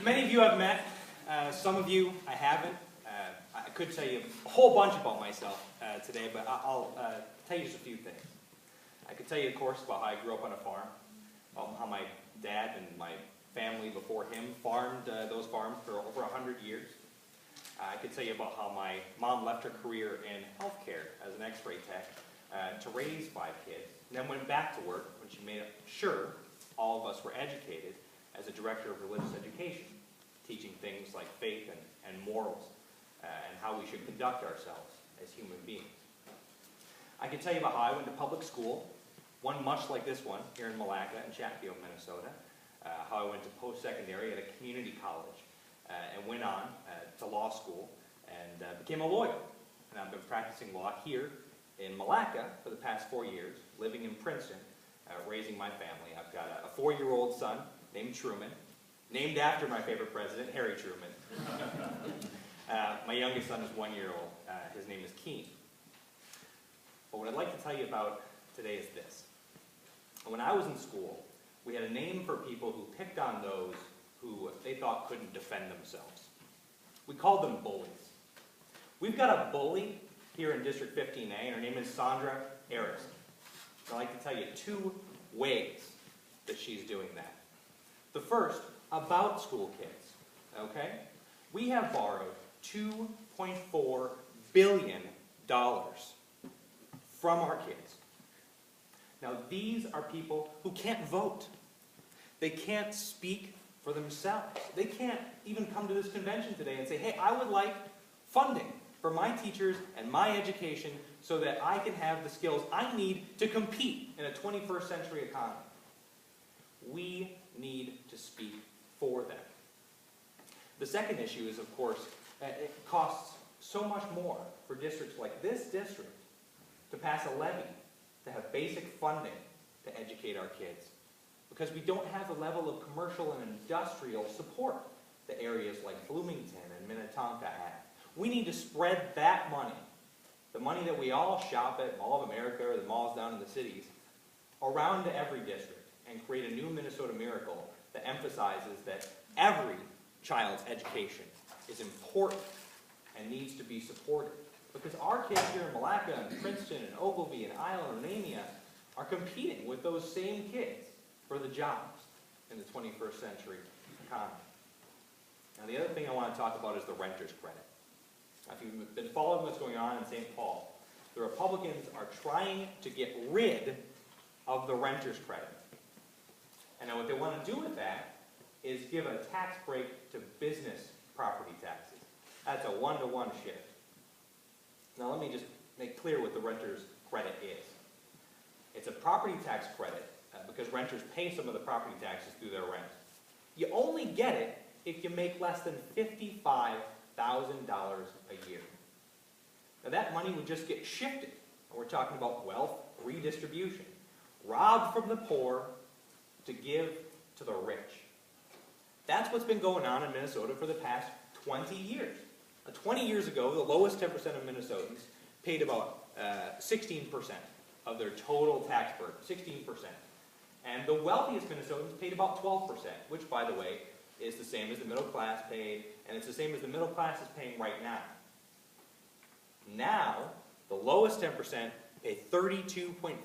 Many of you I've met, some of you I haven't. I could tell you a whole bunch about myself today, but I'll tell you just a few things. I could tell you, of course, about how I grew up on a farm, how my dad and my family before him farmed those farms for over 100 years. I could tell you about how my mom left her career in healthcare as an x-ray tech to raise 5 kids, and then went back to work when she made sure all of us were educated as a director of religious education, teaching things like faith and morals, and how we should conduct ourselves as human beings. I can tell you about how I went to public school, one much like this one here in Milaca in Chatfield, Minnesota, how I went to post-secondary at a community college, and went on to law school and became a lawyer. And I've been practicing law here in Milaca for the past 4 years, living in Princeton, raising my family. I've got a 4-year-old son named Truman, named after my favorite president, Harry Truman. My youngest son is 1 year old. His name is Keen. But what I'd like to tell you about today is this. When I was in school, we had a name for people who picked on those who they thought couldn't defend themselves. We called them bullies. We've got a bully here in District 15A, and her name is Sandra Erickson. I'd like to tell you 2 ways that she's doing that. The first, about school kids, okay? We have borrowed $2.4 billion from our kids. Now, these are people who can't vote. They can't speak for themselves. They can't even come to this convention today and say, hey, I would like funding for my teachers and my education so that I can have the skills I need to compete in a 21st century economy. We need to speak for them. The second issue is, of course, it costs so much more for districts like this district to pass a levy to have basic funding to educate our kids, because we don't have the level of commercial and industrial support that areas like Bloomington and Minnetonka have. We need to spread that money, the money that we all shop at Mall of America or the malls down in the cities, around to every district and create a new Minnesota miracle that emphasizes that every child's education is important and needs to be supported. Because our kids here in Milaca and Princeton and Ogilvie and Island and Amia are competing with those same kids for the jobs in the 21st century economy. Now, the other thing I want to talk about is the renter's credit. Now, if you've been following what's going on in St. Paul, the Republicans are trying to get rid of the renter's credit. And now what they want to do with that is give a tax break to business property taxes. That's a 1-to-1 shift. Now let me just make clear what the renter's credit is. It's a property tax credit because renters pay some of the property taxes through their rent. You only get it if you make less than $55,000 a year. Now that money would just get shifted. And we're talking about wealth redistribution. Robbed from the poor to give to the rich. That's what's been going on in Minnesota for the past 20 years. 20 years ago, the lowest 10% of Minnesotans paid about 16% of their total tax burden, 16%. And the wealthiest Minnesotans paid about 12%, which, by the way, is the same as the middle class paid, and it's the same as the middle class is paying right now. Now, the lowest 10% pay 32.5%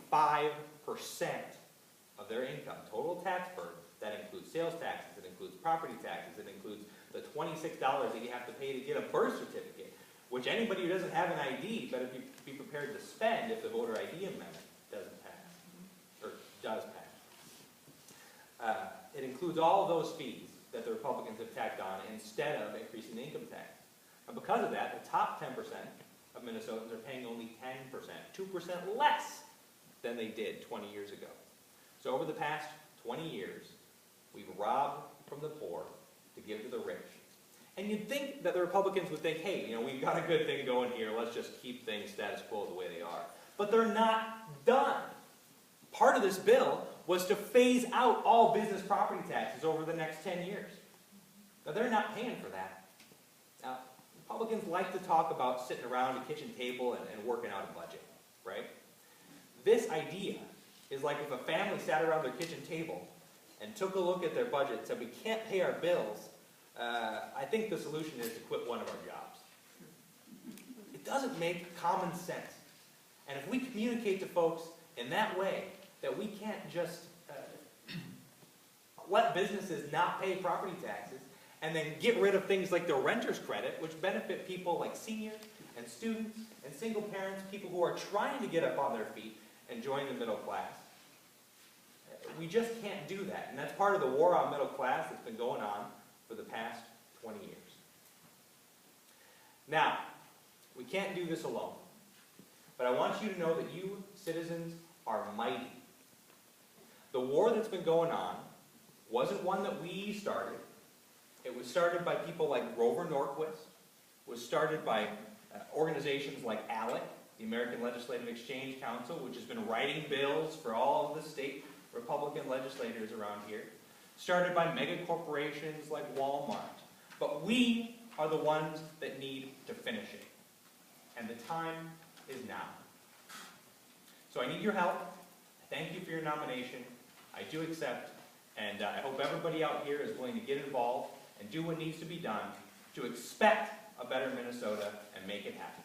of their income, total tax burden. That includes sales taxes, it includes property taxes, it includes the $26 that you have to pay to get a birth certificate, which anybody who doesn't have an ID better be prepared to spend if the voter ID amendment doesn't pass, or does pass. It includes all of those fees that the Republicans have tacked on instead of increasing the income tax. And because of that, the top 10% of Minnesotans are paying only 10%, 2% less than they did 20 years ago. So over the past 20 years, we've robbed from the poor to give to the rich. And you'd think that the Republicans would think, hey, we've got a good thing going here, let's just keep things status quo the way they are. But they're not done. Part of this bill was to phase out all business property taxes over the next 10 years. Now, they're not paying for that. Now, Republicans like to talk about sitting around a kitchen table and working out a budget, right? This idea is like if a family sat around their kitchen table and took a look at their budget and said, we can't pay our bills, I think the solution is to quit one of our jobs. It doesn't make common sense. And if we communicate to folks in that way, that we can't just let businesses not pay property taxes and then get rid of things like the renter's credit, which benefit people like seniors and students and single parents, people who are trying to get up on their feet and join the middle class. We just can't do that. And that's part of the war on middle class that's been going on for the past 20 years. Now, we can't do this alone. But I want you to know that you, citizens, are mighty. The war that's been going on wasn't one that we started. It was started by people like Grover Norquist. It was started by organizations like ALEC, the American Legislative Exchange Council, which has been writing bills for all of the state Republican legislators around here. Started by mega corporations like Walmart. But we are the ones that need to finish it. And the time is now. So I need your help. Thank you for your nomination. I do accept. And I hope everybody out here is willing to get involved and do what needs to be done to expect a better Minnesota and make it happen.